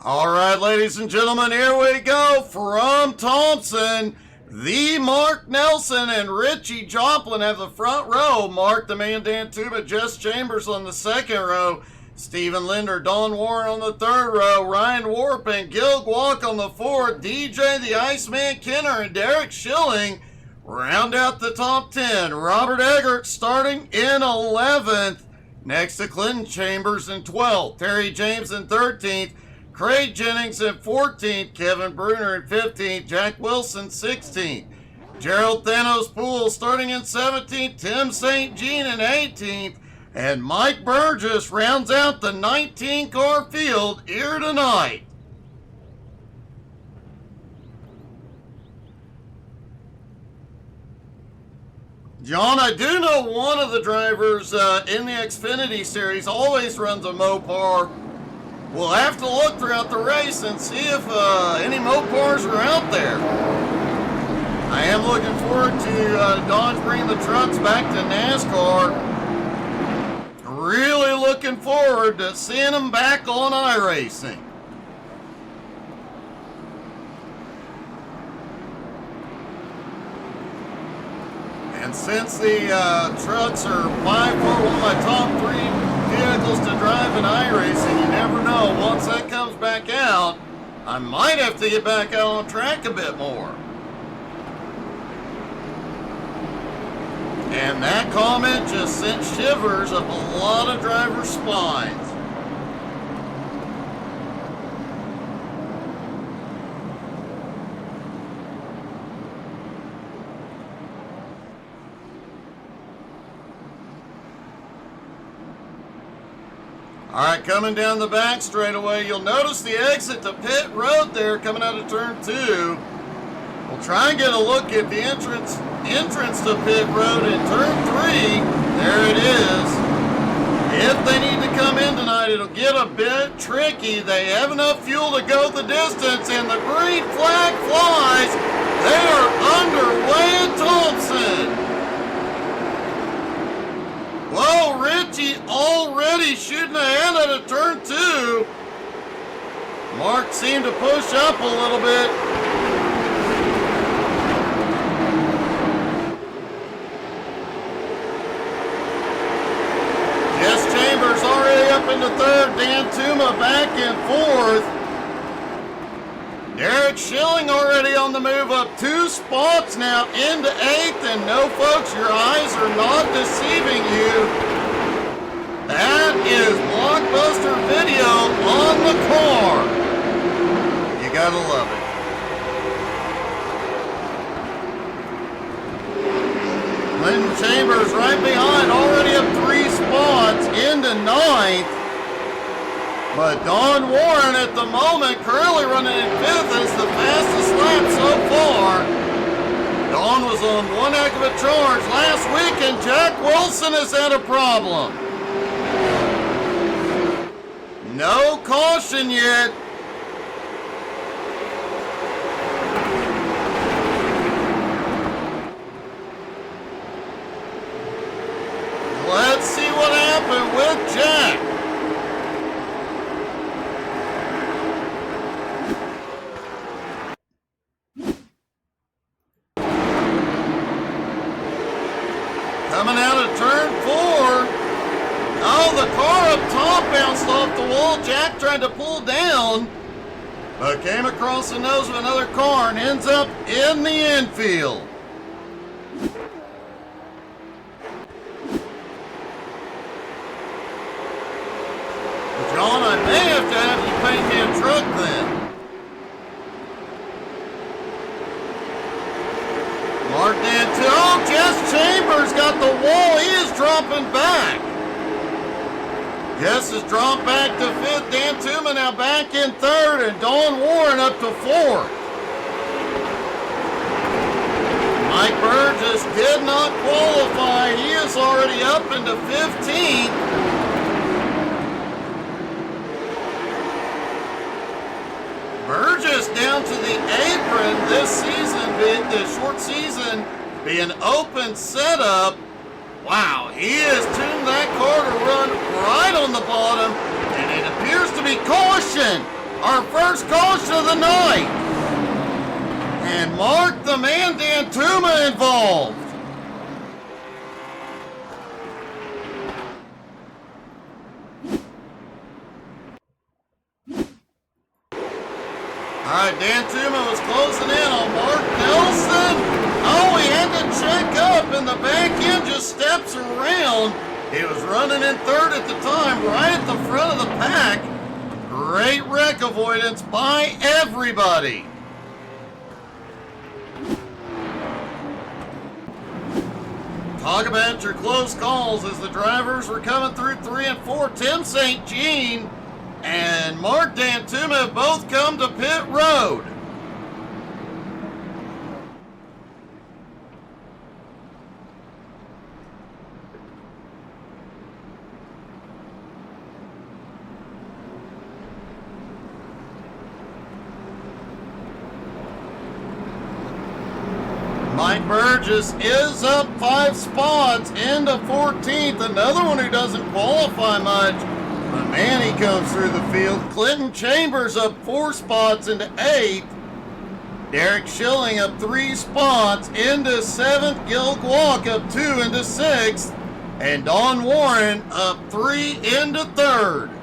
All right, ladies and gentlemen, here we go from Thompson. The Mark Nelson and Richie Joplin have the front row. Mark the Man Dan Tuba, Jess Chambers on the second row. Stephen Linder, Don Warren on the third row. Ryan Warp and Gil Guac on the fourth. DJ the Iceman Kenner and Derek Schilling round out the top 10. Robert Eggert starting in 11th. Next to Clinton Chambers in 12th. Terry James in 13th. Craig Jennings in 14th, Kevin Bruner in 15th, Jack Wilson 16th, Gerald Thanos Poole starting in 17th, Tim St. Jean in 18th, and Mike Burgess rounds out the 19-car field here tonight. John, I do know one of the drivers in the Xfinity Series always runs a Mopar. We'll have to look throughout the race and see if any Mopars are out there. I am looking forward to Dodge bringing the trucks back to NASCAR. Really looking forward to seeing them back on iRacing. And since the trucks are by far one of my top 3 vehicles to drive in iRacing, you never know. Once that comes back out, I might have to get back out on track a bit more. And that comment just sent shivers up a lot of drivers' spines. All right, coming down the back straightaway, you'll notice the exit to pit road there coming out of turn 2. We'll try and get a look at the entrance to pit road in turn 3. There it is. If they need to come in tonight, it'll get a bit tricky. They have enough fuel to go the distance, and the green flag flies. They are underway at Thompson. Whoa, Richie already shooting ahead out of turn 2. Mark seemed to push up a little bit. Jess Chambers already up into third. Dan Tuma back in fourth. Derek Schilling already on the move up 2 spots now into 8th. And no, folks, your eyes are not deceiving you. That is blockbuster video on the car. You gotta love it. Clinton Chambers right behind, already up 3 spots into 9th. But Don Warren at the moment currently running in 5th as the fastest lap so far. Don was on one heck of a charge last week, and Jack Wilson has had a problem. No caution yet. Let's see what happened with Jack. Coming out of turn 4. Oh, the car up top bounced off the wall. Jack tried to pull down, but came across the nose of another car and ends up in the infield. John, I may have to have you paint me a truck then. Mark Dantil. Oh, Jess Chambers got the wall. He is dropping back. Jess has dropped back to 5th. Dan Tuma now back in 3rd. And Don Warren up to 4th. Mike Burgess did not qualify. He is already up into 15th. Burgess down to the apron this season, the short season, be an open setup. Wow, he has tuned that car to run right on the bottom, and it appears to be caution. our first caution of the night. And Mark the Man Dantuma involved. All right, Dantuma was closing in on Mark Nelson. Oh, he had to check up, and the back end just steps around. He was running in third at the time, right at the front of the pack. Great wreck avoidance by everybody. Talk about your close calls as the drivers were coming through 3 and 4. Tim St. Jean and Mark Dantuma have both come to pit road. Mike Burgess is up 5 spots into 14th. Another one who doesn't qualify much. But man, he comes through the field. Clinton Chambers up 4 spots into 8th. Derek Schilling up 3 spots into 7th. Gil Guak up 2 into 6th. And Don Warren up 3 into 3rd.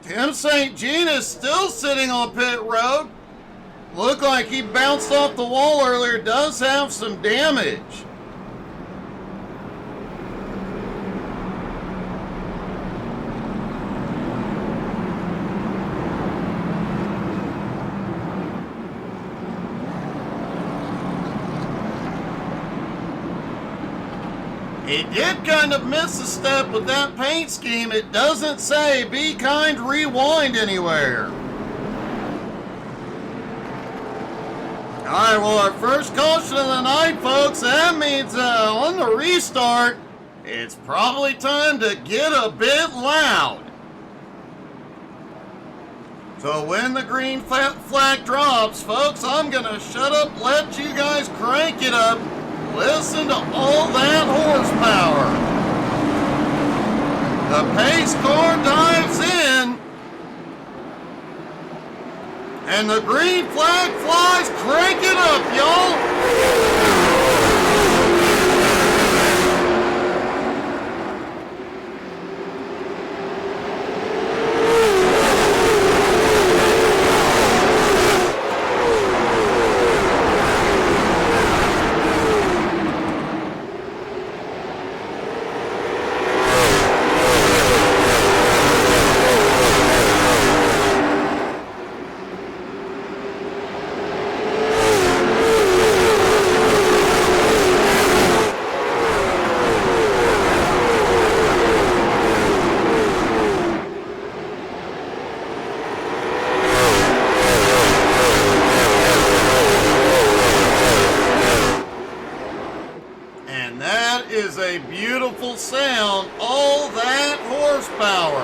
Tim St. Jean is still sitting on pit road. Looked like he bounced off the wall earlier. Does have some damage. He did kind of miss a step with that paint scheme. It doesn't say be kind, rewind anywhere. All right, well, our first caution of the night, folks. That means on the restart, it's probably time to get a bit loud. So when the green flag drops, folks, I'm going to shut up, let you guys crank it up. Listen to all that horsepower. The pace car dives in. And the green flag flies. Crank it up, y'all. Is a beautiful sound, all that horsepower.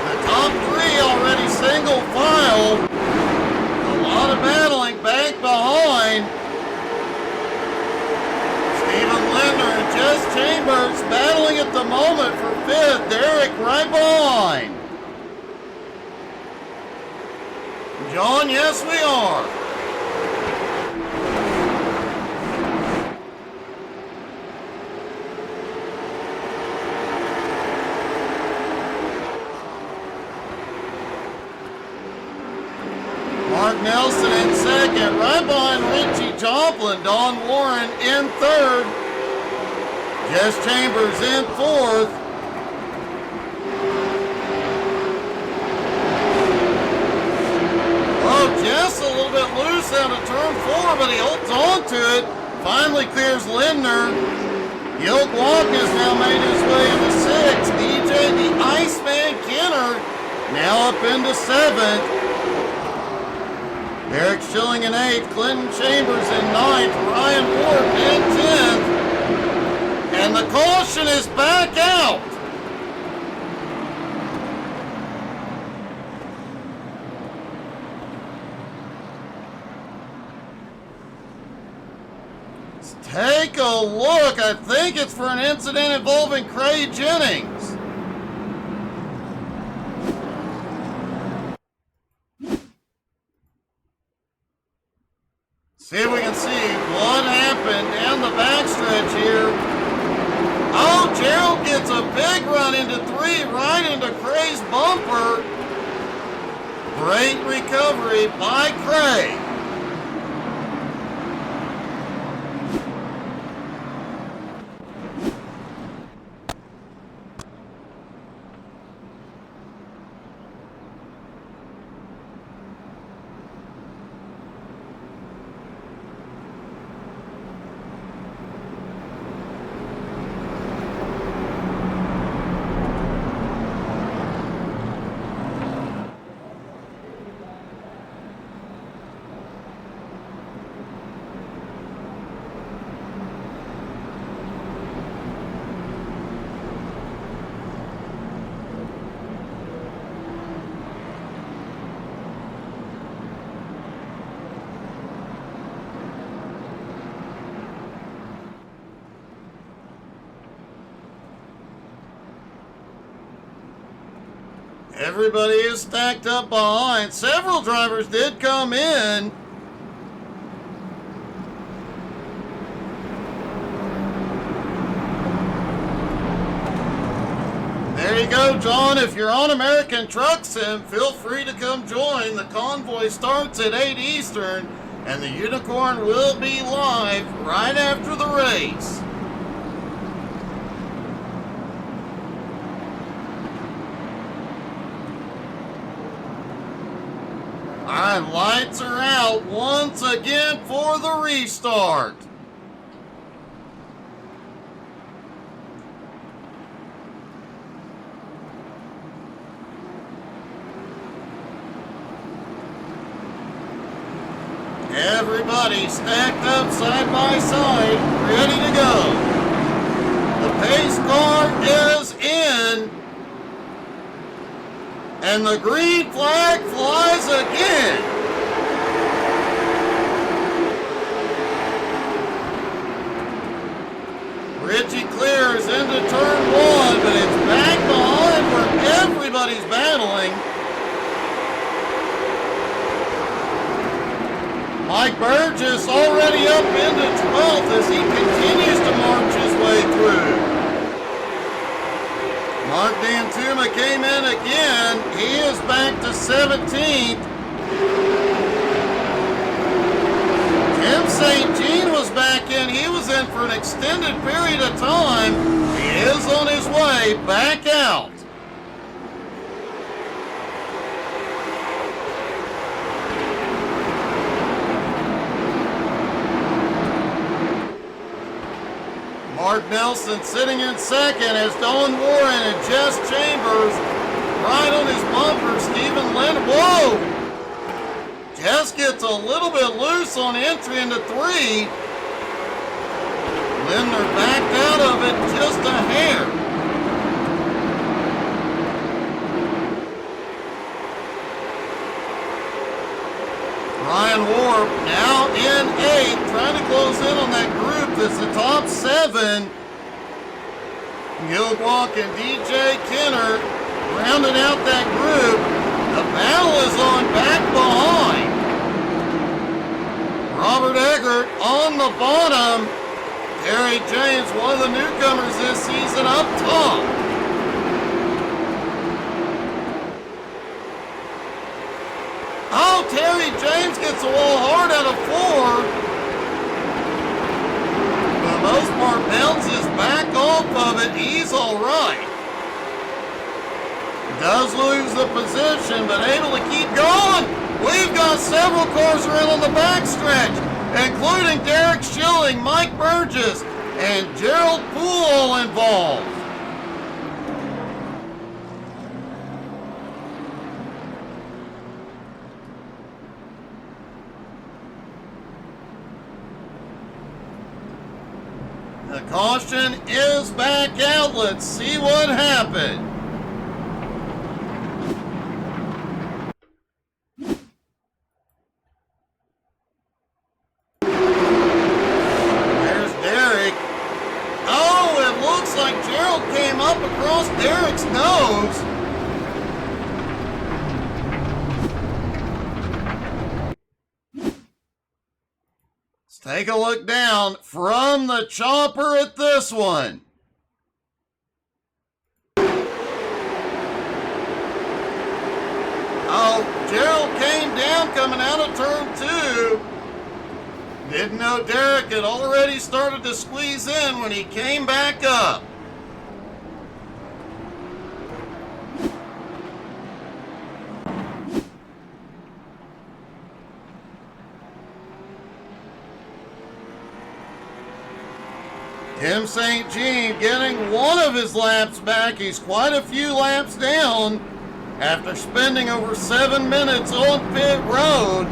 The top 3 already single file. A lot of battling back behind. Stephen Lindner and Jess Chambers battling at the moment for 5th. Derek right behind. John, yes we are. Mark Nelson in 2nd, right behind Richie Joplin. Don Warren in 3rd. Jess Chambers in 4th. Oh, Jess a little bit loose out of turn 4, but he holds on to it. Finally clears Lindner. Gil Guak has now made his way into 6th. DJ the Iceman Kenner now up into 7th. Derek Schilling in 8th, Clinton Chambers in 9th, Ryan Ward in 10th, and the caution is back out. Take a look. I think it's for an incident involving Craig Jennings. See if we can see what happened down the backstretch here. Oh, Gerald gets a big run into 3, right into Craig's bumper. Great recovery by Craig. Everybody is stacked up behind. Several drivers did come in. There you go, John. If you're on American Truck Sim, feel free to come join. The convoy starts at 8 Eastern, and the Unicorn will be live right after the race. Alright, lights are out once again for the restart. Everybody stacked up side by side, ready to go. The pace car is in. And the green flag flies again. Richie clears into turn 1, but it's back behind where everybody's battling. Mike Burgess already up into 12th as he continues to march his way through. Mark D'Antuma came in again. He is back to 17th. Tim St. Jean was back in. He was in for an extended period of time. He is on his way back out. Mark Nelson sitting in second as Don Warren and Jess Chambers right on his bumper. Stephen Lynn, whoa! Jess gets a little bit loose on entry into 3. Lindner backed out of it just a hair. Ryan Warp now in 8th, trying to close in on that group that's the top 7. Gilgwalk and DJ Kenner rounding out that group. The battle is on back behind. Robert Eggert on the bottom. Terry James, one of the newcomers this season, up top. Oh, Terry James gets a little hard out of 4. For the most part, bounces back off of it. He's all right. Does lose the position, but able to keep going. We've got several cars around on the backstretch, including Derek Schilling, Mike Burgess, and Gerald Poole all involved. The caution is back out. Let's see what happened. across Derek's nose. Let's take a look down from the chopper at this one. Oh, Gerald came down coming out of turn 2. Didn't know Derek had already started to squeeze in when he came back up. Tim St. Jean getting one of his laps back. He's quite a few laps down after spending over 7 minutes on pit road.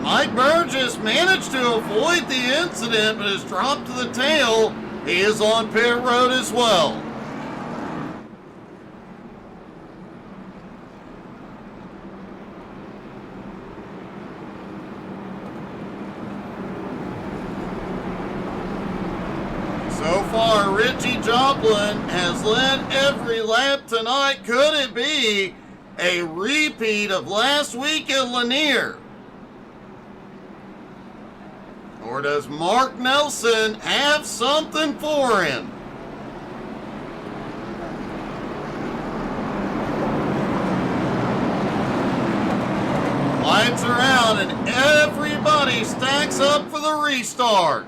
Mike Burgess managed to avoid the incident, but has dropped to the tail. He is on pit road as well. So far, Richie Joplin has led every lap tonight. Could it be a repeat of last week at Lanier? Or does Mark Nelson have something for him? Lights are out and everybody stacks up for the restart.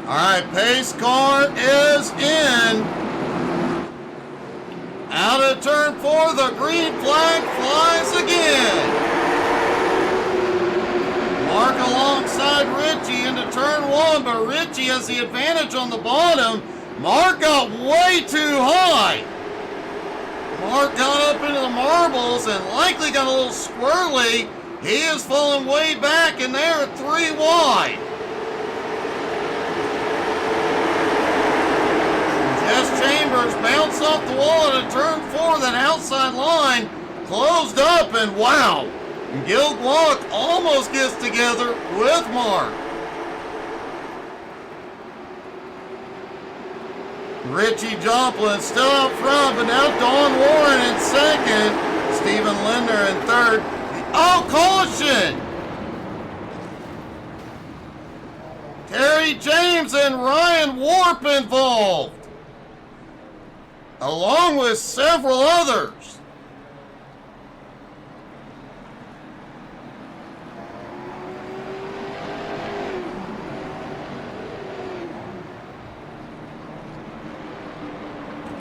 All right, pace car is in. Out of turn 4, the green flag flies again. Mark alongside Richie into turn 1, but Richie has the advantage on the bottom. Mark got way too high. Mark got up into the marbles and likely got a little squirrely. He is falling way back, and they're 3 wide. Jess Chambers bounced off the wall at a turn 4. That outside line closed up, and wow, Gil Glock almost gets together with Mark. Richie Joplin still out front, but now Don Warren in second. Stephen Linder in third. Oh, caution! Terry James and Ryan Warp involved, along with several others.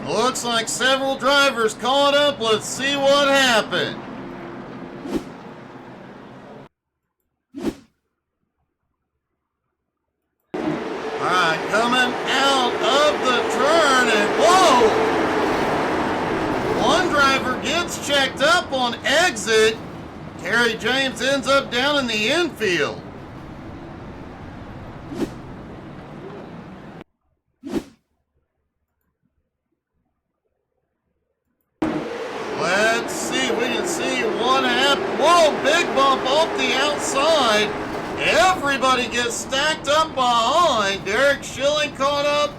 Looks like several drivers caught up. Let's see what happened. All right, coming out of the turn, and whoa! One driver gets checked up on exit. Terry James ends up down in the infield. Let's see, we can see what happened. Whoa, big bump off the outside. Everybody gets stacked up behind. Derek Schilling caught up.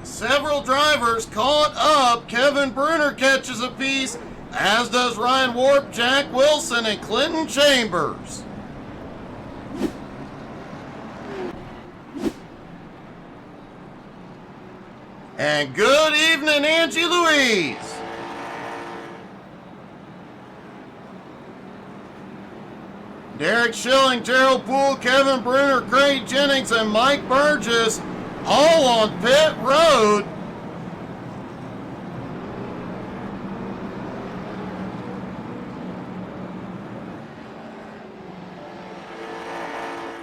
Several drivers caught up. Kevin Bruner catches a piece, as does Ryan Warp, Jack Wilson, and Clinton Chambers. And good evening, Angie Louise. Derek Schilling, Gerald Poole, Kevin Bruner, Craig Jennings, and Mike Burgess all on pit road.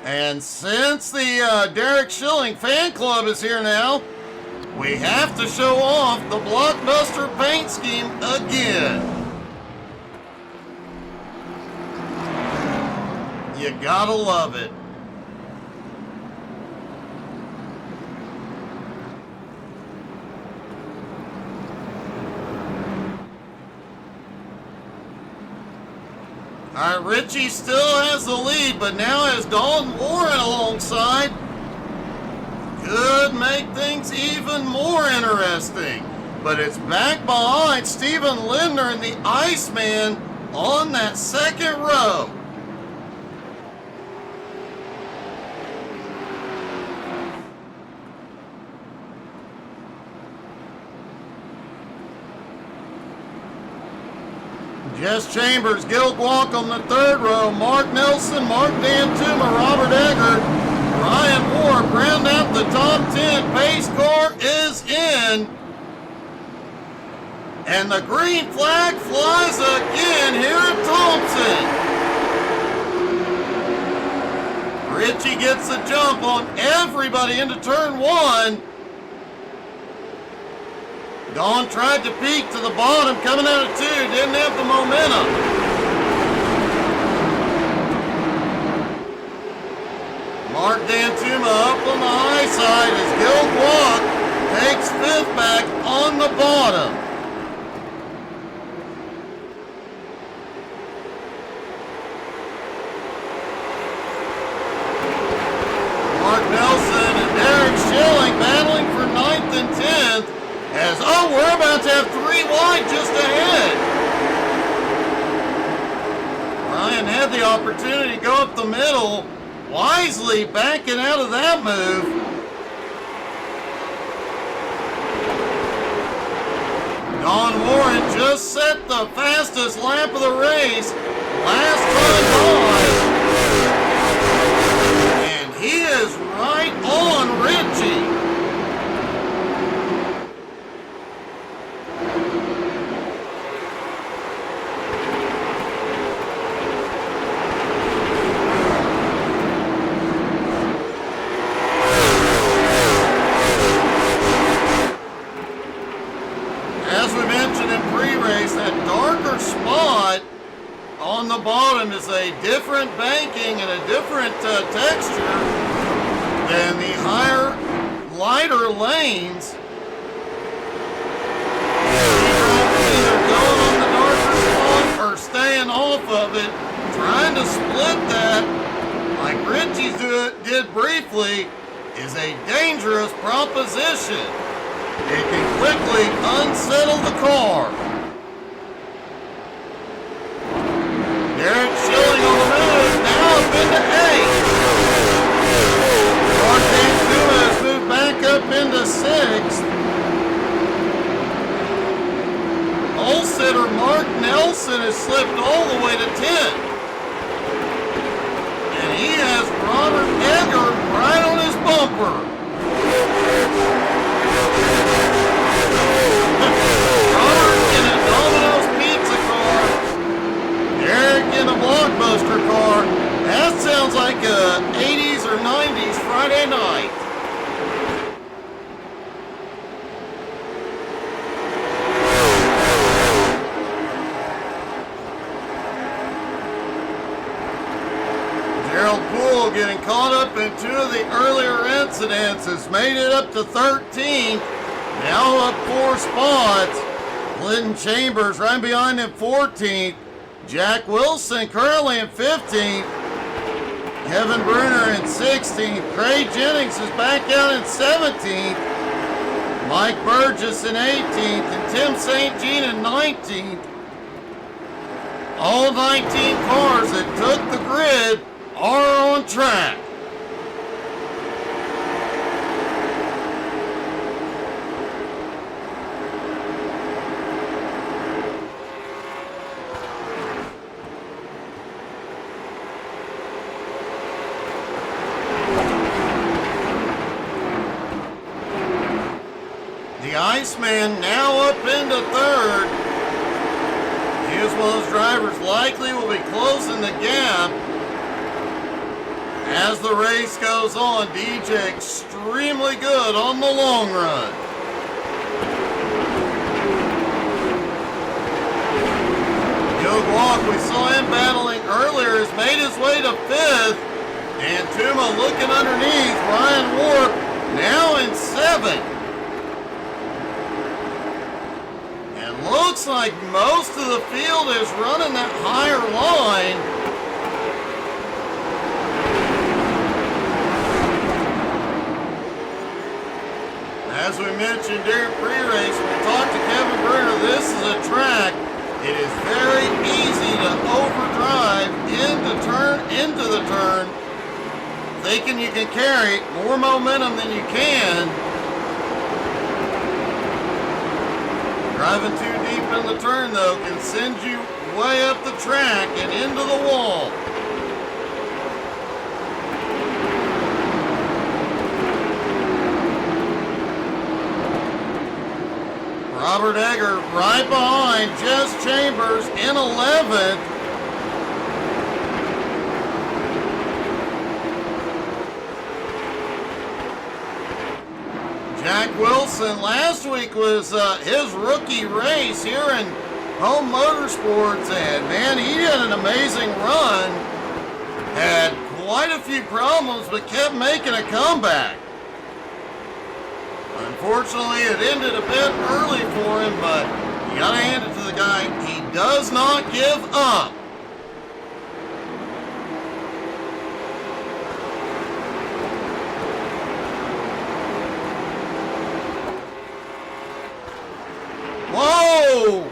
And since the Derek Schilling fan club is here now, we have to show off the blockbuster paint scheme again. You gotta love it. All right, Richie still has the lead, but now has Don Warren alongside. Could make things even more interesting. But it's back behind Stephen Lindner and the Iceman on that second row. Jess Chambers, Gil Guac on the third row, Mark Nelson, Mark Dantuma, Robert Eggert, Ryan Ward round out the top 10. Pace car is in. And the green flag flies again here at Thompson. Richie gets the jump on everybody into turn one. Don tried to peek to the bottom, coming out of two, didn't have the momentum. Mark Dantuma up on the high side as Gil Guac takes fifth back on the bottom. Mark Nelson and Derek Schilling battling for 9th and 10th. As, we're about to have three wide just ahead. Ryan had the opportunity to go up the middle, wisely backing out of that move. Don Warren just set the fastest lap of the race last time on. And he is right on Richie. On the bottom is a different banking and a different texture than the higher, lighter lanes. Either going on the darker spot or staying off of it, trying to split that, like Richie did briefly, is a dangerous proposition. It can quickly unsettle the car. Derek Schilling on the move, now up into 8th. Mark Dantuma has moved back up into 6th. Pole sitter Mark Nelson has slipped all the way to 10th. And he has Robert Eggert right on his bumper. Robert in a Domino's pizza car. Eric in a Blockbuster car. That sounds like a 80s or 90s Friday night. Gerald Poole getting caught up in two of the earlier incidents has made it up to 13th. Now up 4 spots. Clinton Chambers right behind him 14th. Jack Wilson currently in 15th. Kevin Bruner in 16th. Craig Jennings is back out in 17th. Mike Burgess in 18th. And Tim St. Jean in 19th. All 19 cars that took the grid are on track. The Iceman now up into 3rd. He is one of those drivers likely will be closing the gap. As the race goes on, DJ extremely good on the long run. Gil Guac, we saw him battling earlier, has made his way to 5th. And Tuma looking underneath. Ryan Ward now in 7th. Looks like most of the field is running that higher line. mentioned during pre-race, when we talked to Kevin Bruner, this is a track. It is very easy to overdrive into the turn, thinking you can carry more momentum than you can. Driving too deep in the turn, though, can send you way up the track and into the wall. Robert Egger right behind Jess Chambers in 11th. Jack Wilson, last week was his rookie race here in Home Motorsports, and man, he had an amazing run. Had quite a few problems, but kept making a comeback. Unfortunately, it ended a bit early for him, but you gotta hand it to the guy. He does not give up. Whoa!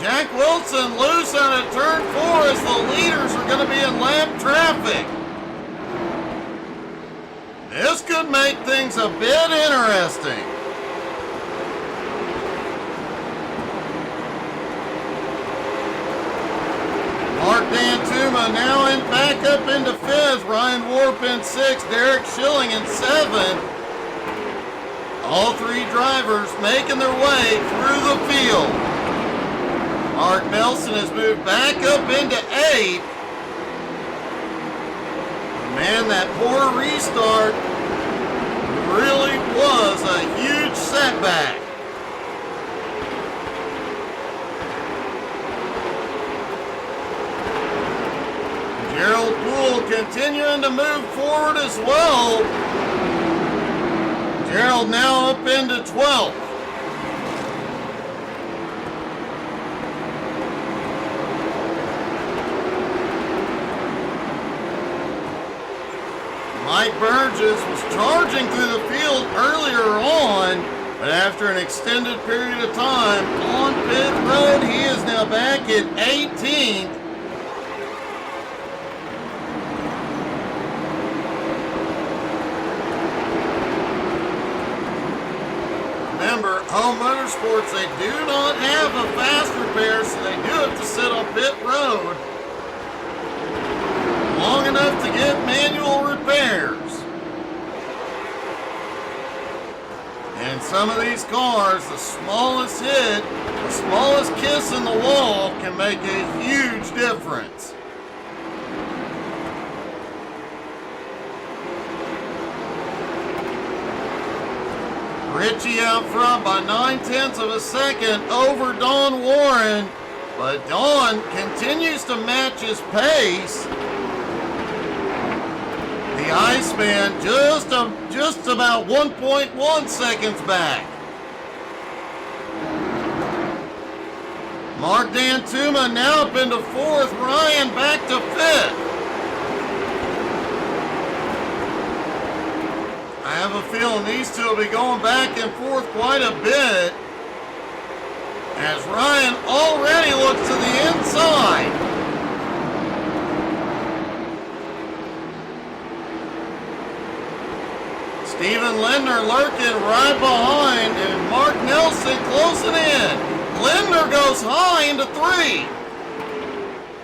Jack Wilson loose on a turn 4 as the leaders are going to be in lap traffic. This could make things a bit interesting. Mark Dantuma now back up into 5th. Ryan Warp in 6th. Derek Schilling in 7th. All three drivers making their way through the field. Mark Nelson has moved back up into 8th. Man, that poor restart really was a huge setback. Gerald Poole continuing to move forward as well. Gerald now up into 12th. Mike Burgess was charging through the field earlier on, but after an extended period of time on pit road, he is now back at 18th. Remember, Home Motorsports, they do not have a fast repair, so they do have to sit on pit road long enough to get manual repairs. And some of these cars, the smallest hit, the smallest kiss in the wall can make a huge difference. Richie out front by 9/10 of a second over Don Warren, but Don continues to match his pace. The Iceman just about 1.1 seconds back. Mark Dantuma now up into 4th, Ryan back to 5th. I have a feeling these two will be going back and forth quite a bit, as Ryan already looks to the inside. Steven Lindner lurking right behind, and Mark Nelson closing in. Lindner goes high into 3.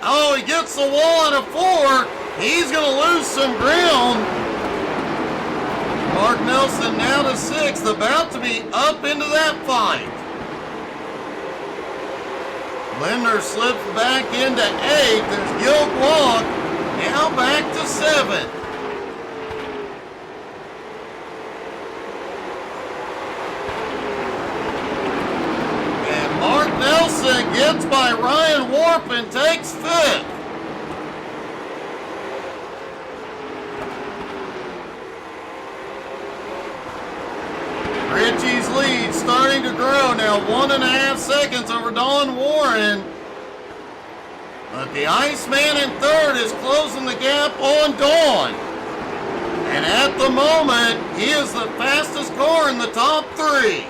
Oh, he gets the wall at a 4. He's going to lose some ground. Mark Nelson now to 6th, about to be up into that fight. Lindner slips back into 8th. There's Gil Glock now back to 7th. And Mark Nelson gets by Ryan Warp and takes 5th. Richie's lead starting to grow now, 1.5 seconds over Don Warren. But the Iceman in 3rd is closing the gap on Don. And at the moment, he is the fastest car in the top three.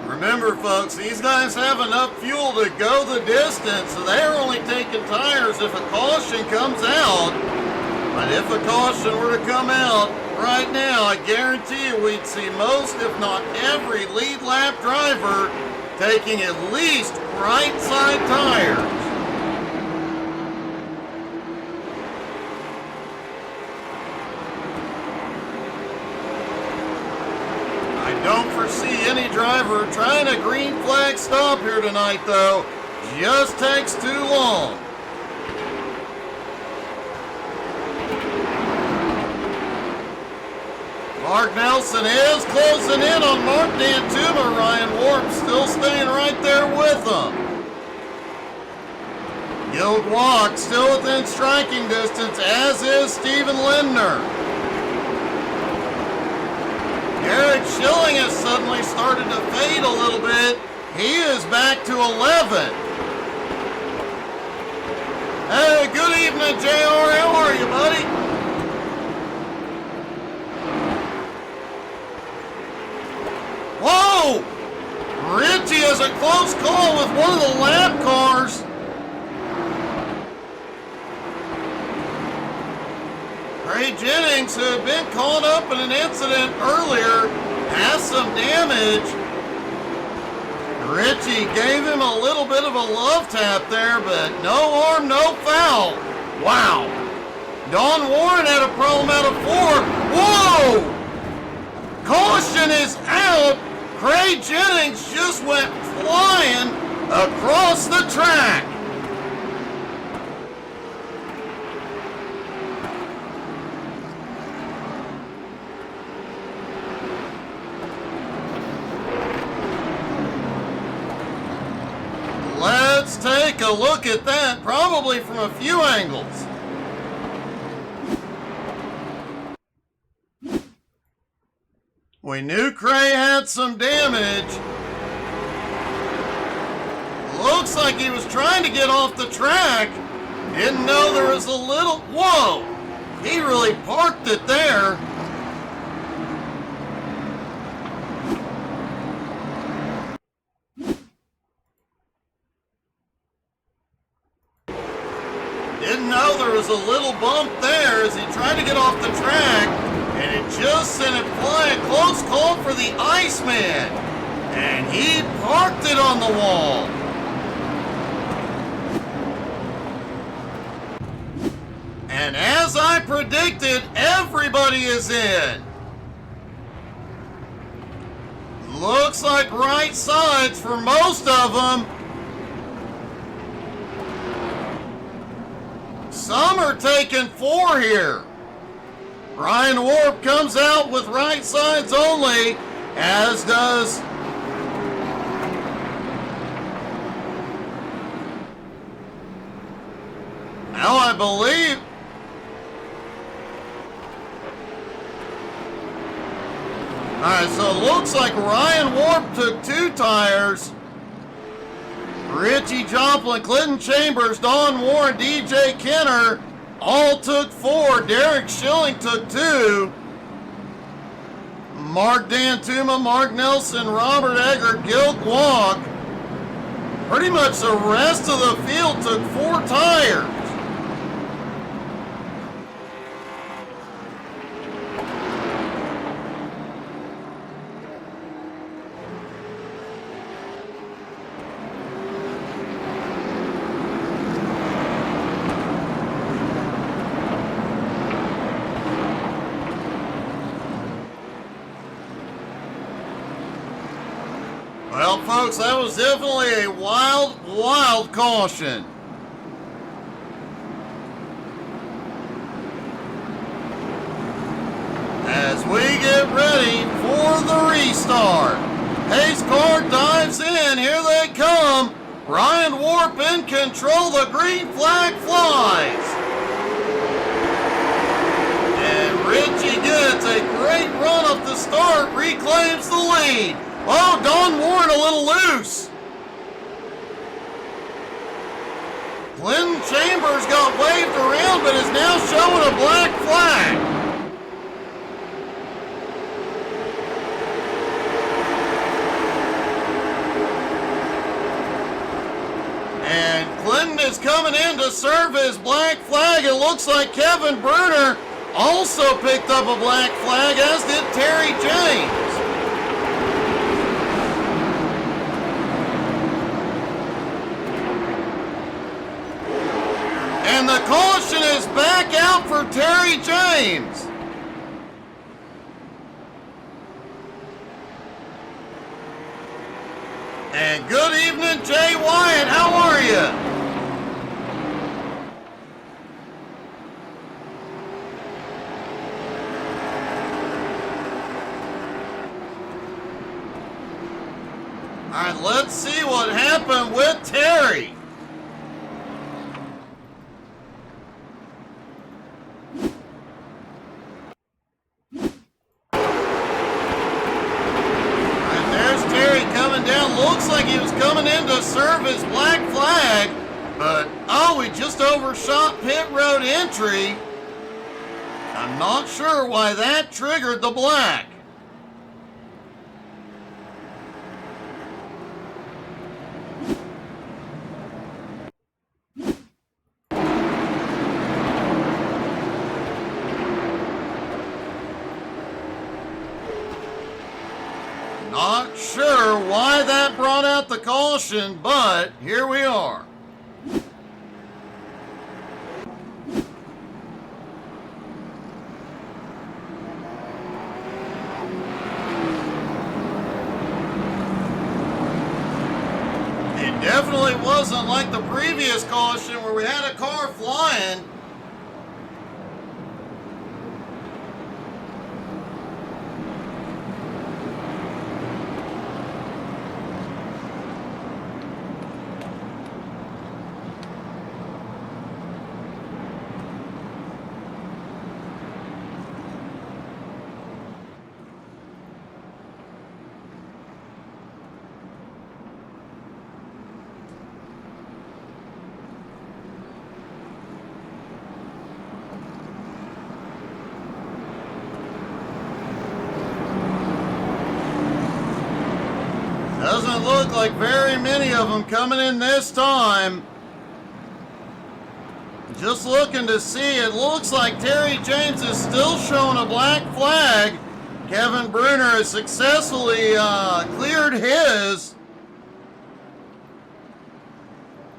Remember, folks, these guys have enough fuel to go the distance, so they're only taking tires if a caution comes out. But if a caution were to come out right now, I guarantee you we'd see most, if not every, lead lap driver taking at least right side tires. Don't foresee any driver trying a green flag stop here tonight, though. Just takes too long. Mark Nelson is closing in on Mark Dantuma. Ryan Warp still staying right there with him. Gil Walk still within striking distance, as is Steven Lindner. Eric Schilling has suddenly started to fade a little bit. He is back to 11. Hey, good evening, JR. How are you, buddy? Whoa! Richie has a close call with one of the lap cars. Ray Jennings, who had been caught up in an incident earlier, has some damage. Richie gave him a little bit of a love tap there, but no harm, no foul. Wow. Don Warren had a problem out of 4. Whoa! Caution is out. Ray Jennings just went flying across the track. Let's take a look at that, probably from a few angles. We knew Cray had some damage. Looks like he was trying to get off the track. Didn't know there was a little... Whoa! He really parked it there. Didn't know there was a little bump there as he tried to get off the track, and it just sent it flying. Close call for the Iceman, and he parked it on the wall. And as I predicted, everybody is in. Looks like right sides for most of them. Some are taking 4 here. Ryan Warp comes out with right sides only, as does now I believe alright, so it looks like Ryan Warp took 2 tires. Richie Joplin, Clinton Chambers, Don Warren, DJ Kenner all took 4. Derek Schilling took 2. Mark Dantuma, Mark Nelson, Robert Egger, Gil Guak. Pretty much the rest of the field took 4 tires. Well, folks, that was definitely a wild, wild caution. As we get ready the restart. Pace car dives in. Here they come. Ryan Warp in control. The green flag flies. And Richie gets a great run up the start. Reclaims the lead. Oh, Don Warren a little loose. Clinton Chambers got waved around, but is now showing a black flag. And Clinton is coming in to serve his black flag. It looks like Kevin Bruner also picked up a black flag, as did Terry James. And the caution is back out for Terry James. And good evening, Jay Wyatt. How are you? All right, let's see what happened with Terry. Looks like he was coming in to serve his black flag, but oh, he just overshot pit road entry. I'm not sure why that triggered the black. Not sure why that brought out the caution, but here we are. It definitely wasn't like the previous caution where we had a car flying. Doesn't look like very many of them coming in this time. Just looking to see, it looks like Terry James is still showing a black flag. Kevin Bruner has successfully cleared his.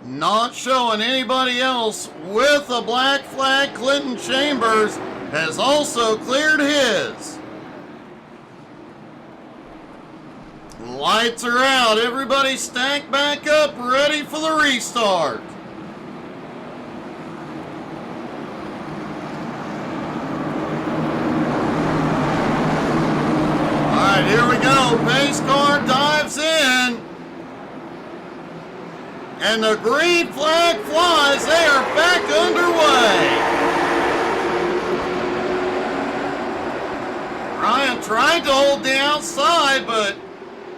Not showing anybody else with a black flag. Clinton Chambers has also cleared his. Lights are out. Everybody stacked back up, ready for the restart. All right, here we go. Pace car dives in. And the green flag flies. They are back underway. Ryan tried to hold the outside, but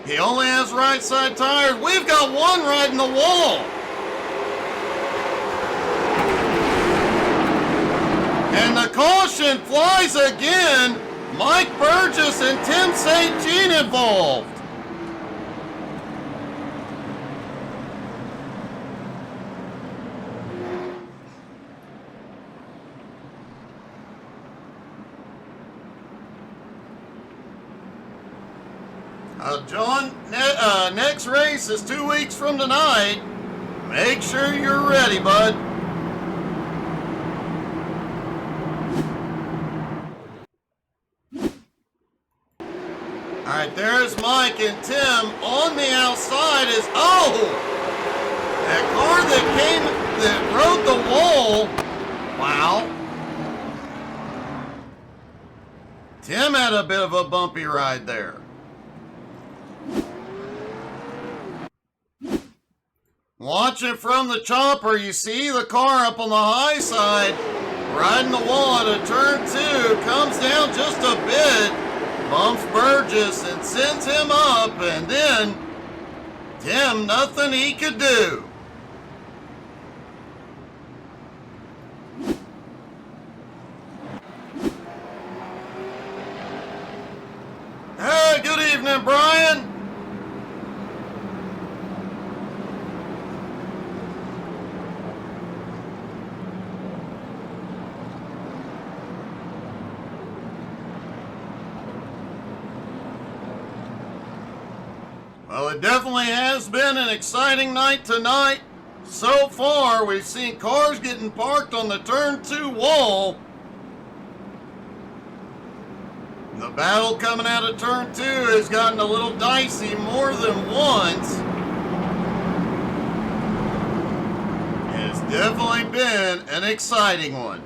he only has right side tires. We've got one riding the wall. And the caution flies again. Mike Burgess and Tim St. Jean involved. John, next race is 2 weeks from tonight. Make sure you're ready, bud. All right, there's Mike and Tim. On the outside is, that car that rode the wall. Wow. Tim had a bit of a bumpy ride there. Watching from the chopper, you see the car up on the high side, riding the wall out of turn 2, comes down just a bit, bumps Burgess and sends him up, and then Tim, nothing he could do. Hey, good evening, Brian. Well, it definitely has been an exciting night tonight. So far, we've seen cars getting parked on the turn 2 wall. The battle coming out of turn 2 has gotten a little dicey more than once. It's definitely been an exciting one.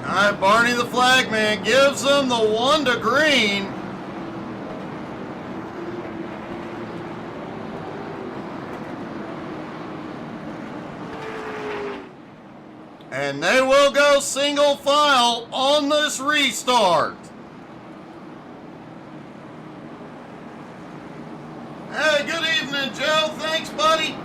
All right, Barney the flagman gives them the 1 to green. And they will go single file on this restart. Hey, good evening, Joe. Thanks, buddy.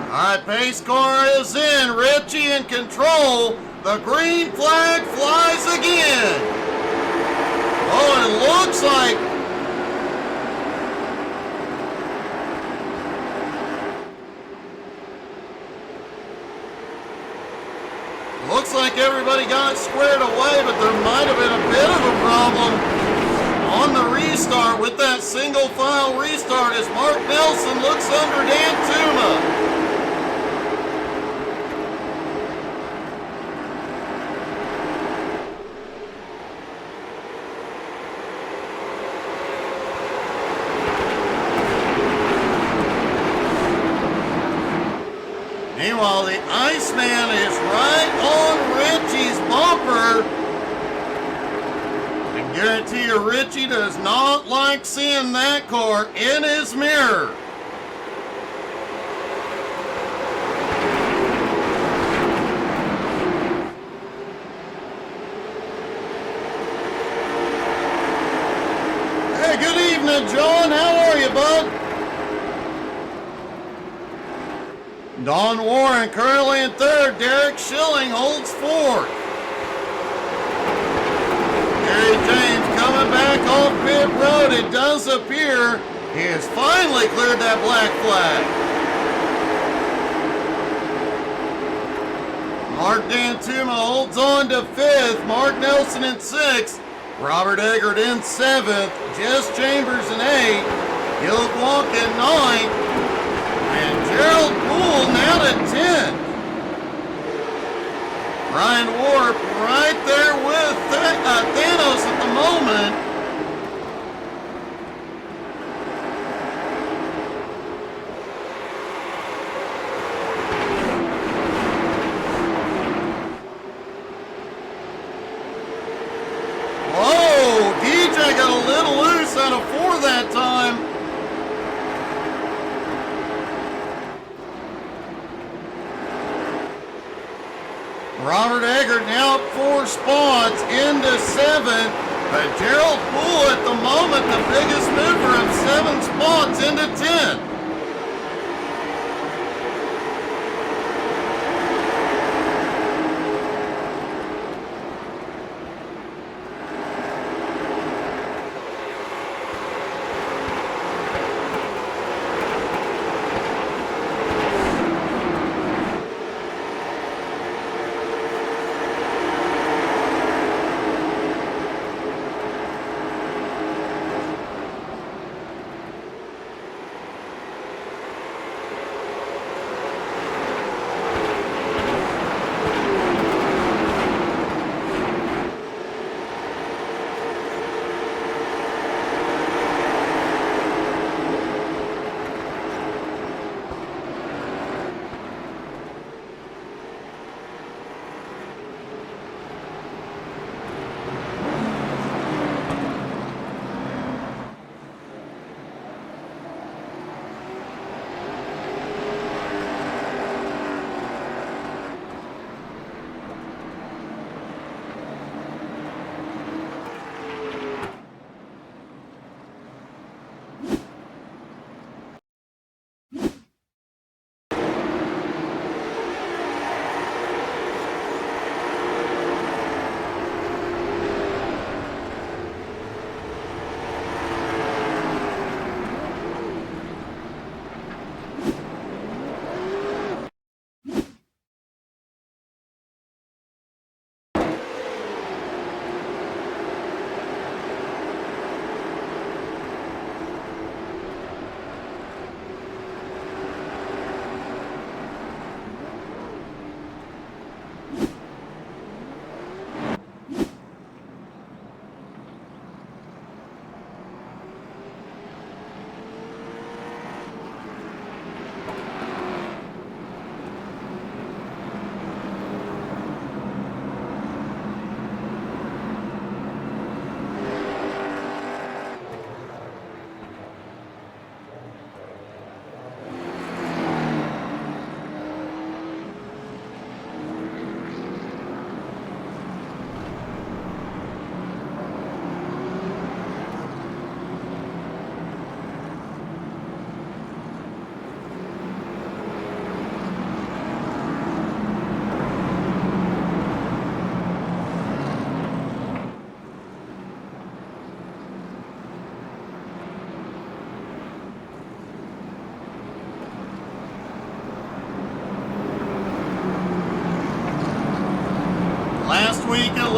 All right, pace car is in. Richie in control. The green flag flies again. Oh, it looks like everybody got squared away, but there might have been a bit of a problem on the restart with that single file restart as Mark Nelson looks under Dan Tuma. Meanwhile, the Iceman is right on Richie's bumper. I guarantee you Richie does not like seeing that car in his mirror. Hey, good evening, John. How are you, bud? Don Warren currently in third. Derek Schilling holds fourth. Gary James coming back off pit road. It does appear he has finally cleared that black flag. Mark Dantuma holds on to fifth. Mark Nelson in sixth. Robert Eggert in seventh. Jess Chambers in eighth. Gil Walk in ninth. And Gerald Poole now to 10th. Ryan Warp right there with Thanos at the moment. Whoa, DJ got a little loose out of 4 that time. Robert Eggert now up 4 spots into 7th, but Gerald Poole at the moment the biggest mover of 7 spots into 10th.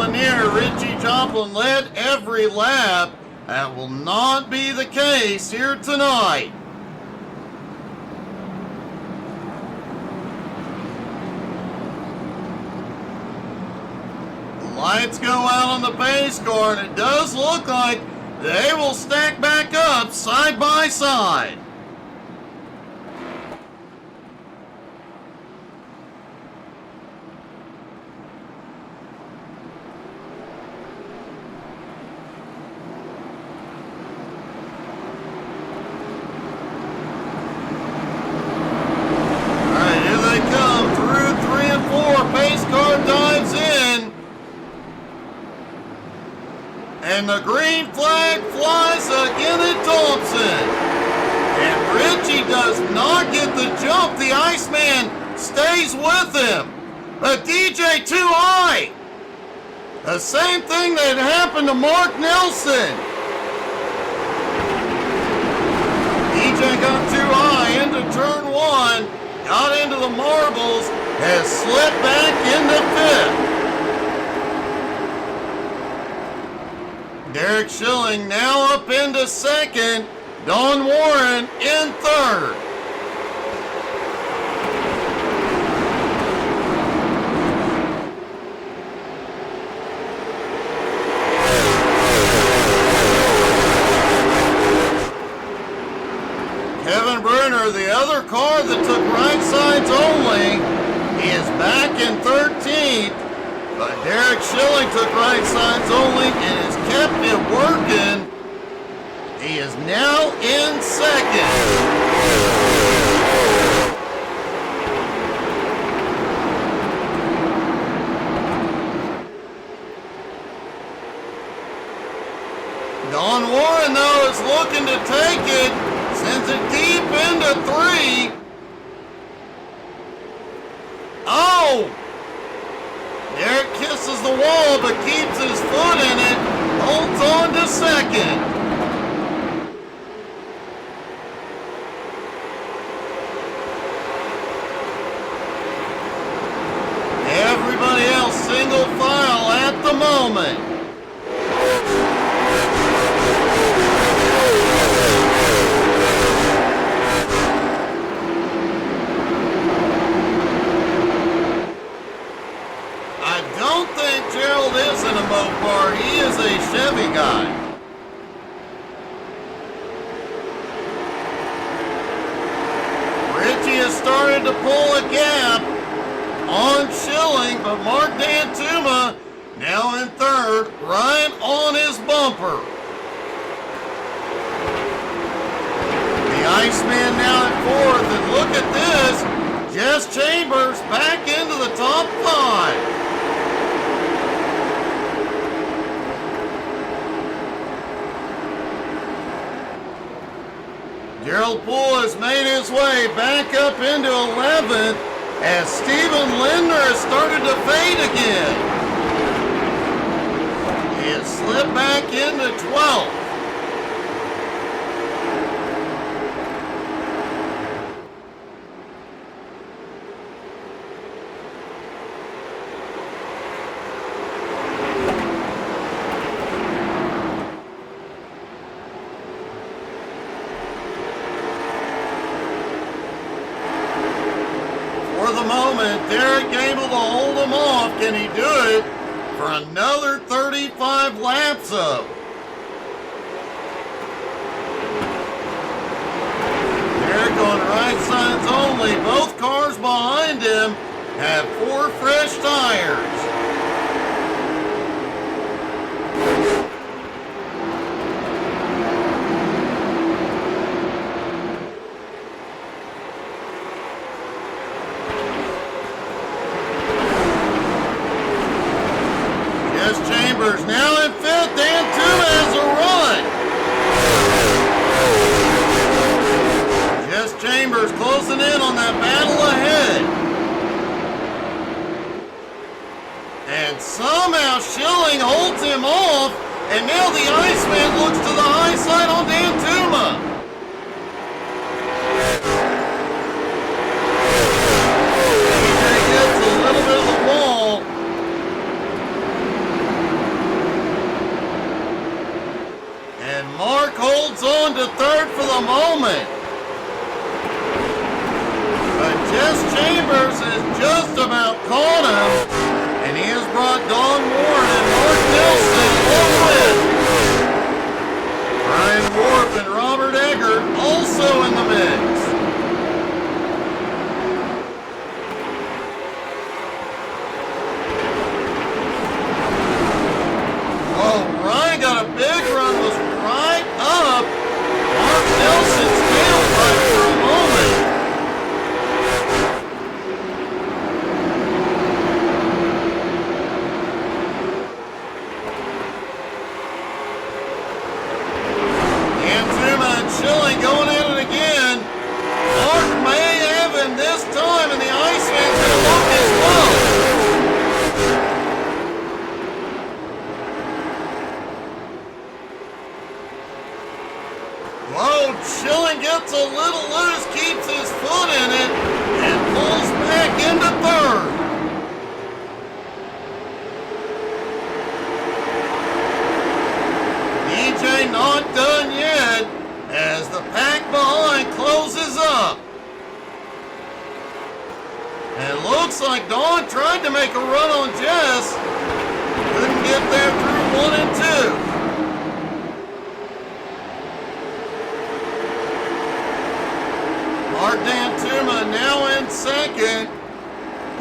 engineer Richie Joplin led every lap. That will not be the case here tonight. The lights go out on the pace car, and it does look like they will stack back up side by side. And the green flag flies again at Thompson. And Richie does not get the jump. The Iceman stays with him. But DJ too high. The same thing that happened to Mark Nelson. DJ got too high into turn one, got into the marbles, has slipped back into fifth. Derek Schilling now up into second. Don Warren in third. Kevin Bruner, the other car that took right sides only, is back in 13th. But Derek Schilling took right sides only and has kept it working. He is now in second. Don Warren, though, is looking to take it, sends it deep into three. Oh! Derek kisses the wall but keeps his foot in it, holds on to second. Everybody else single file at the moment. Gerald isn't a Mopar, he is a Chevy guy. Richie has started to pull a gap on Schilling, but Mark Dantuma now in third, right on his bumper. The Iceman now at fourth, and look at this, Jess Chambers back into the top five. Gerald Poole has made his way back up into 11th as Stephen Lindner has started to fade again. He has slipped back into 12th. Derek able to hold him off. Can he do it for another 35 laps up? Derek on right sides only. Both cars behind him have 4 fresh tires. Chambers now in 5th, and Tuma has a run. Jess Chambers closing in on that battle ahead. And somehow Schilling holds him off, and now the Iceman looks to the high side on Dantuma. He gets a little bit of the wall. holds on to third for the moment. But Jess Chambers has just about caught him, and he has brought Don Warren and Mark Nelson along with. Brian Warp and Robert Eggert also in the mix. Oh, Ryan got a big run, was right up Mark Nelson's tailpipe for a moment. Antuma and Schilling going at it again. Mark may have him this time, and the Iceman's going to look as well. Whoa, Schilling gets a little loose, keeps his foot in it, and pulls back into third. DJ not done yet, as the pack behind closes up. And it looks like Don tried to make a run on Jess. Couldn't get there through 1 and 2. Mark Antuma now in second,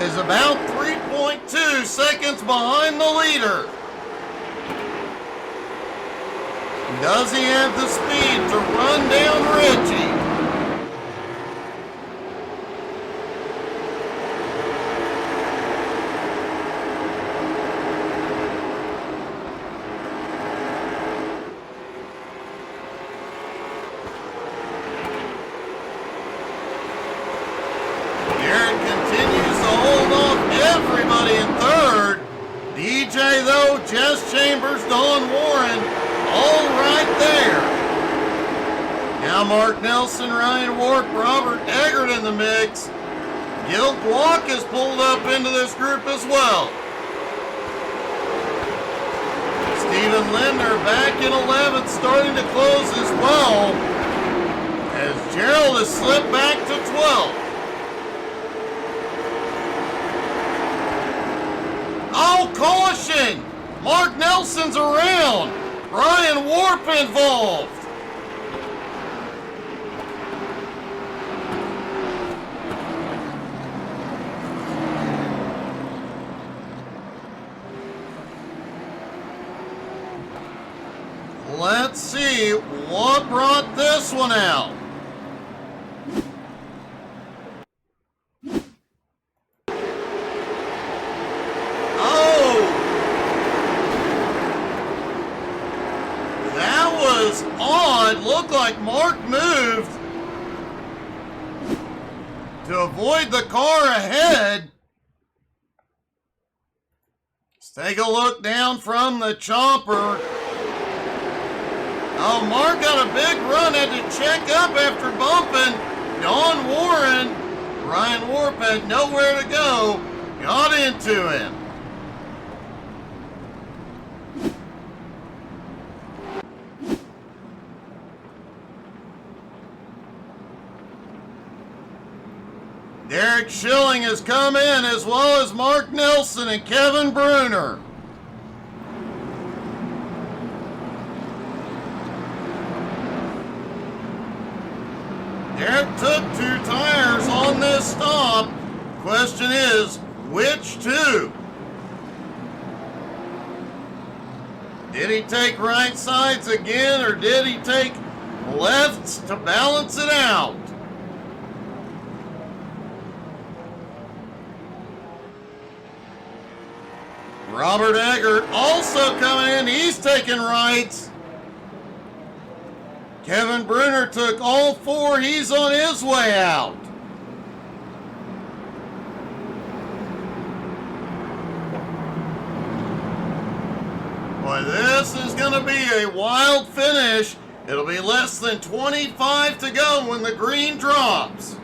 is about 3.2 seconds behind the leader. Does he have the speed to run down Richie? Garrett continues to hold off everybody in third. DJ though, Jess Chambers, Don Warren, all right there. Now Mark Nelson, Ryan Warp, Robert Eggert in the mix. Gil Block has pulled up into this group as well. Stephen Linder back in 11th, starting to close as well, as Gerald has slipped back to 12th. Oh, caution! Mark Nelson's around. Ryan Warp involved. Let's see what brought this one out. Odd, looked like Mark moved to avoid the car ahead. Let's take a look down from the chopper. Oh, Mark got a big run, had to check up after bumping Don Warren. Ryan Warp had nowhere to go, got into him. Derek Schilling has come in, as well as Mark Nelson and Kevin Bruner. Derek took 2 tires on this stop. Question is, which 2? Did he take right sides again, or did he take lefts to balance it out? Robert Eggert also coming in. He's taking rights. Kevin Bruner took all 4. He's on his way out. Boy, this is going to be a wild finish. It'll be less than 25 to go when the green drops.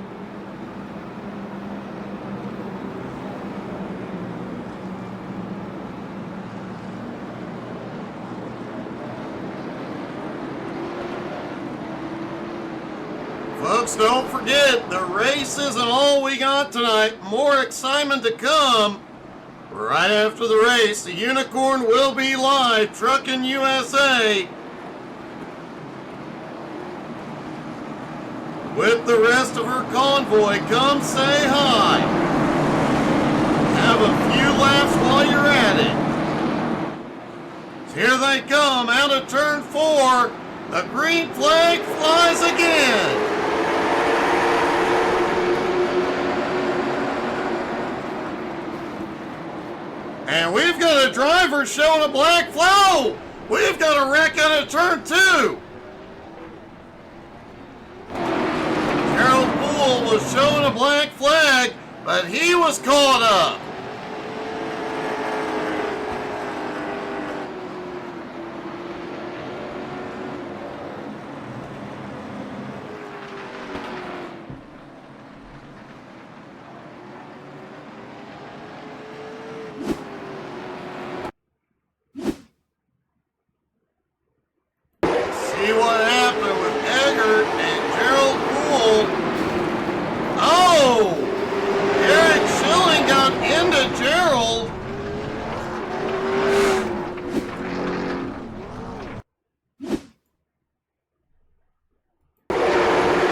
Folks, don't forget, the race isn't all we got tonight. More excitement to come. Right after the race, the Unicorn will be live, Truckin' USA, with the rest of her convoy. Come say hi. Have a few laughs while you're at it. Here they come, out of turn 4. The green flag flies again. And we've got a driver showing a black flag. We've got a wreck out of turn 2. Gerald Poole was showing a black flag, but he was caught up. See what happened with Eggert and Gerald Poole. Oh! Eric Schilling got into Gerald.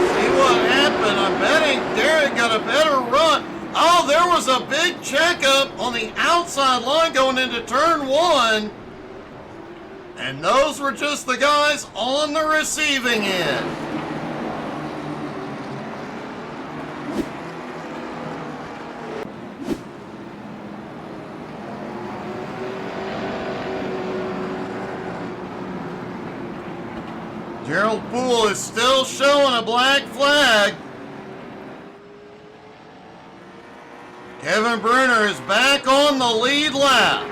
See what happened? I'm betting Derek got a better run. Oh, there was a big checkup on the outside line going into turn 1. And those were just the guys on the receiving end. Gerald Poole is still showing a black flag. Kevin Bruner is back on the lead lap.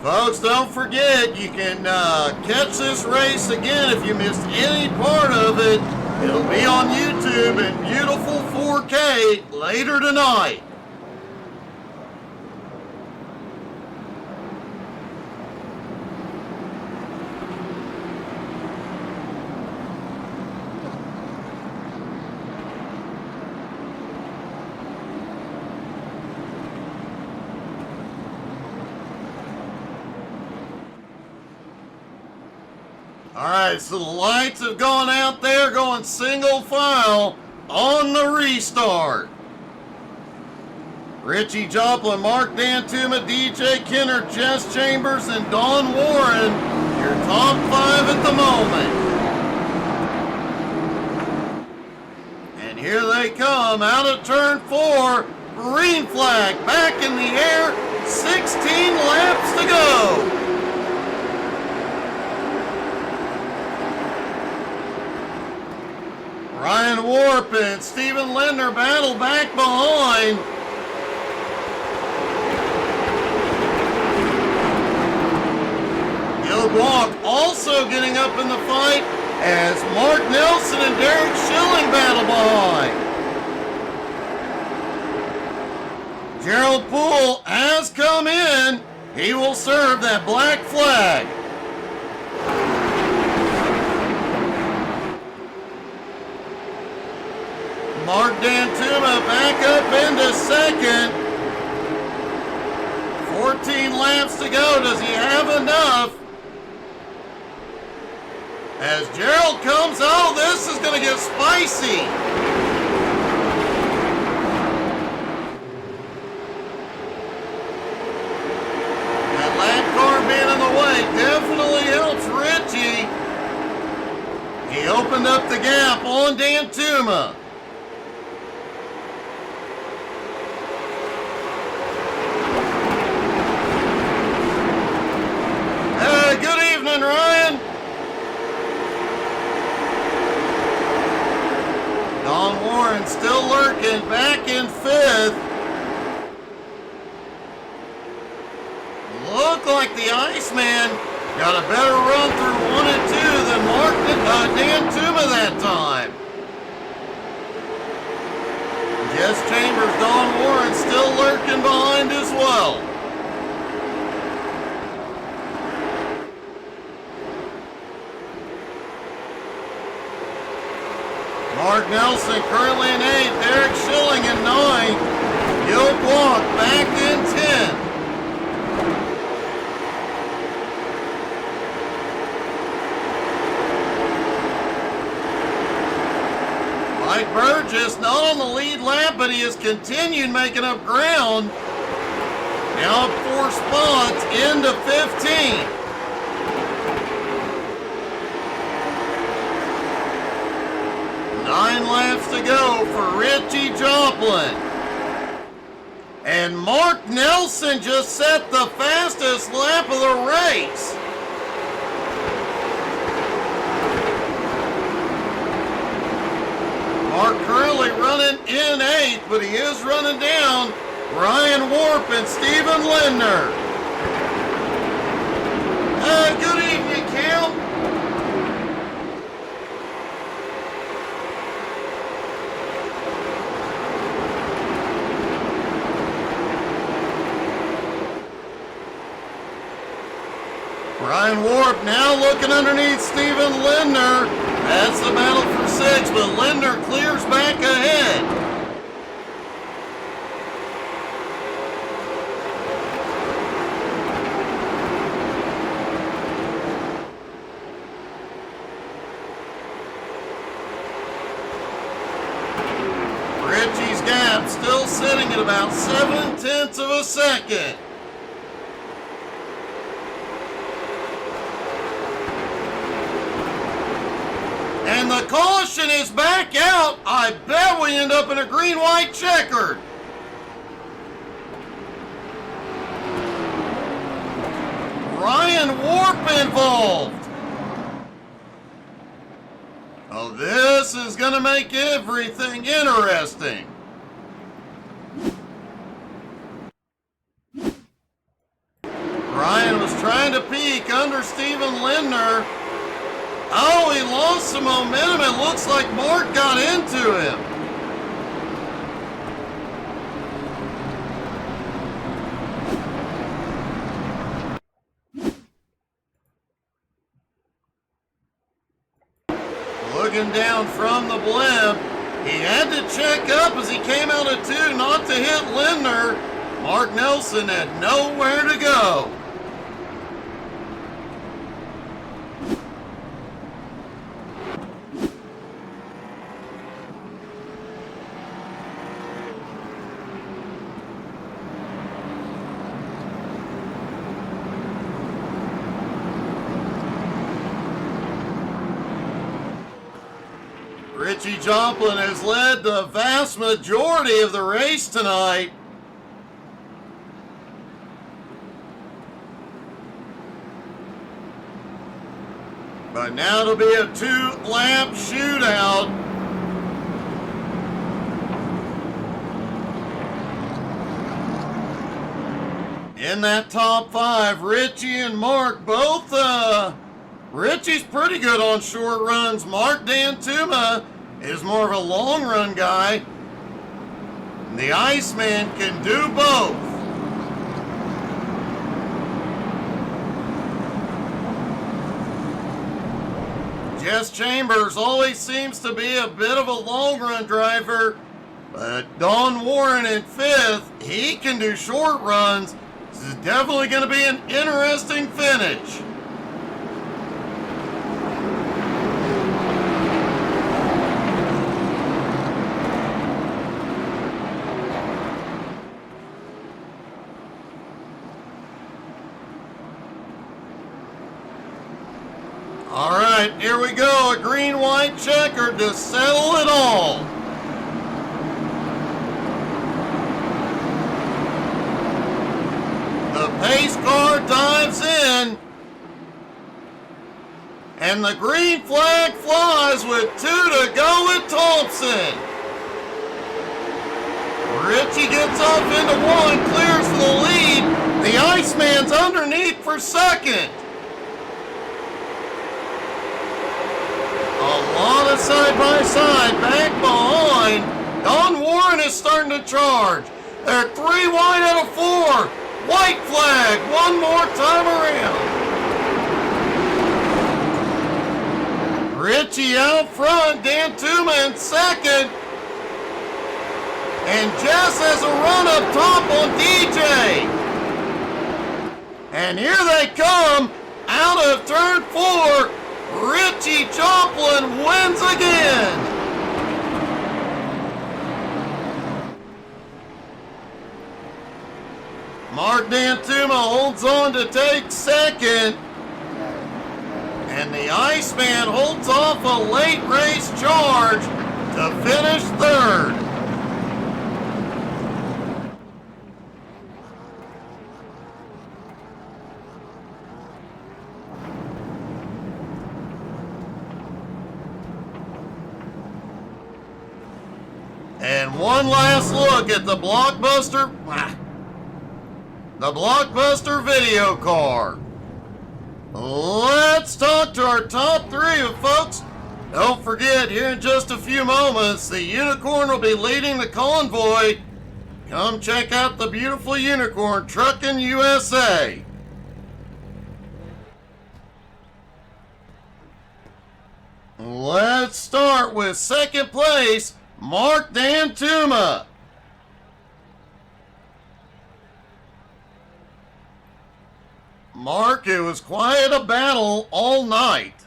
Folks, don't forget, you can catch this race again if you missed any part of it. It'll be on YouTube in beautiful 4K later tonight. Alright, so the lights have gone out there, going single file on the restart. Richie Joplin, Mark Dantuma, DJ Kenner, Jess Chambers, and Don Warren, your top 5 at the moment. And here they come, out of turn 4, green flag, back in the air, 16 laps to go. Ryan Warp and Stephen Linder battle back behind. Gil Block also getting up in the fight as Mark Nelson and Derek Schilling battle behind. Gerald Poole has come in. He will serve that black flag. Mark Dantuma back up into second. 14 laps to go. Does he have enough? As Gerald comes, oh, this is going to get spicy. That lap car being in the way definitely helps Richie. He opened up the gap on Dantuma. Ryan. Don Warren still lurking, back in 5th. Looked like the Iceman got a better run through 1 and 2 than Dantuma that time. Jess Chambers, Don Warren still lurking behind as well. Mark Nelson currently in 8th, Eric Schilling in 9th, Gil Block back in 10th. Mike Burgess not on the lead lap, but he has continued making up ground. Now up 4 spots into 15th. Nine laps to go for Richie Joplin. And Mark Nelson just set the fastest lap of the race. Mark currently running in 8th, but he is running down Ryan Warp and Stephen Lindner. Good evening, Cam. Ryan Warp now looking underneath Stephen Lindner. That's the battle for 6, but Lindner clears back ahead. Richie's gap still sitting at about 7/10 of a second. And the caution is back out. I bet we end up in a green-white checkered. Ryan Warp involved. Oh, this is going to make everything interesting. Ryan was trying to peek under Stephen Lindner. Oh, he lost some momentum. It looks like Mark got into him. Looking down from the blimp, he had to check up as he came out of 2 not to hit Lindner. Mark Nelson had nowhere to go. Richie Joplin has led the vast majority of the race tonight. But now it'll be a 2-lap shootout. In that top 5, Richie and Mark both, Richie's pretty good on short runs. Mark Dantuma is more of a long run guy. The Iceman can do both. Jess Chambers always seems to be a bit of a long run driver, but Don Warren in 5th, he can do short runs. This is definitely going to be an interesting finish. All right, here we go, a green-white checker to settle it all. The pace car dives in, and the green flag flies with 2 to go with Thompson. Richie gets off into 1, clears for the lead. The Iceman's underneath for 2nd. A lot of side-by-side back behind. Don Warren is starting to charge. They're 3 wide out of 4. White flag one more time around. Richie out front. Dan Tuma in second. And Jess has a run up top on DJ. And here they come out of turn 4. Richie Joplin wins again. Mark Dantuma holds on to take second. And the Iceman holds off a late race charge to finish third. And one last look at the Blockbuster video car. Let's talk to our top 3, folks. Don't forget, here in just a few moments, the Unicorn will be leading the convoy. Come check out the beautiful Unicorn Truckin' USA. Let's start with second place, Mark Dantuma. Mark, it was quite a battle all night.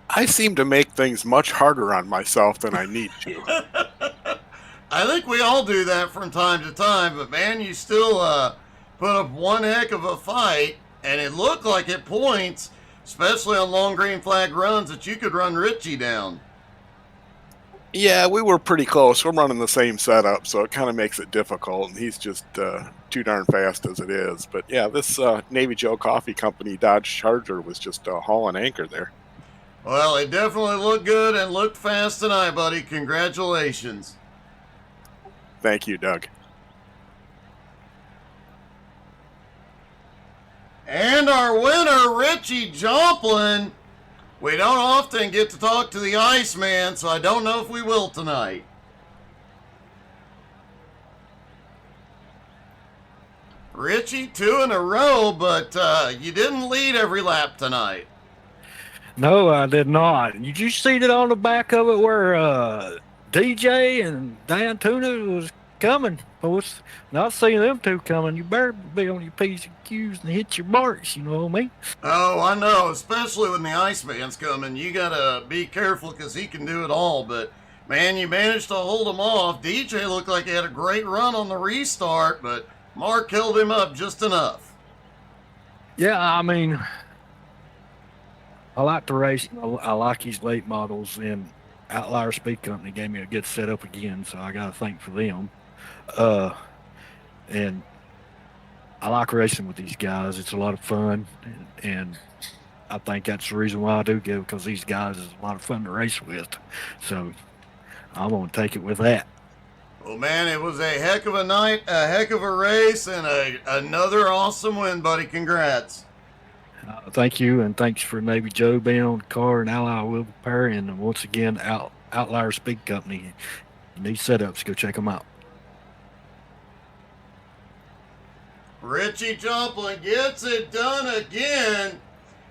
I seem to make things much harder on myself than I need to. I think we all do that from time to time, but man, you still put up one heck of a fight, and it looked like at points, especially on long green flag runs, that you could run Richie down. Yeah, we were pretty close. We're running the same setup, so it kind of makes it difficult, and he's just too darn fast as it is. But yeah, this Navy Joe Coffee Company Dodge Charger was just hauling anchor there. Well, it definitely looked good and looked fast tonight, buddy. Congratulations. Thank you, Doug. And our winner, Richie Joplin. We don't often get to talk to the Iceman, so I don't know if we will tonight. Richie, 2 in a row, but you didn't lead every lap tonight. No, I did not. Did you see that on the back of it where DJ and Dan Tuna was coming? I was not seeing them two coming. You better be on your P's and Q's and hit your marks, you know what I mean? Oh, I know, especially when the Iceman's coming. You got to be careful because he can do it all. But, man, you managed to hold him off. DJ looked like he had a great run on the restart, but Mark held him up just enough. Yeah, I mean, I like to race. I like these late models, and Outlier Speed Company gave me a good setup again, so I got to thank for them. And I like racing with these guys. It's a lot of fun, and I think that's the reason why I do go, because these guys is a lot of fun to race with. So I'm going to take it with that. Well, man, it was a heck of a night, a heck of a race, and another awesome win, buddy. Congrats. Thank you, and thanks for Navy Joe being on the car and Ally Will Repair, and once again, Outlier Speed Company. You need setups, go check them out. Richie Joplin gets it done again.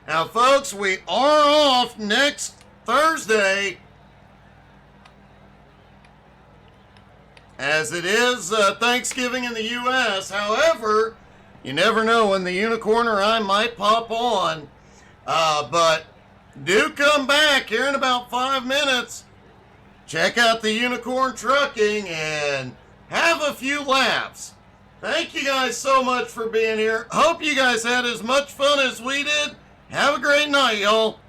Now, folks, we are off next Thursday, as it is Thanksgiving in the U.S. However, you never know when the Unicorn or I might pop on. But do come back here in about 5 minutes. Check out the Unicorn Trucking and have a few laughs. Thank you guys so much for being here. Hope you guys had as much fun as we did. Have a great night, y'all.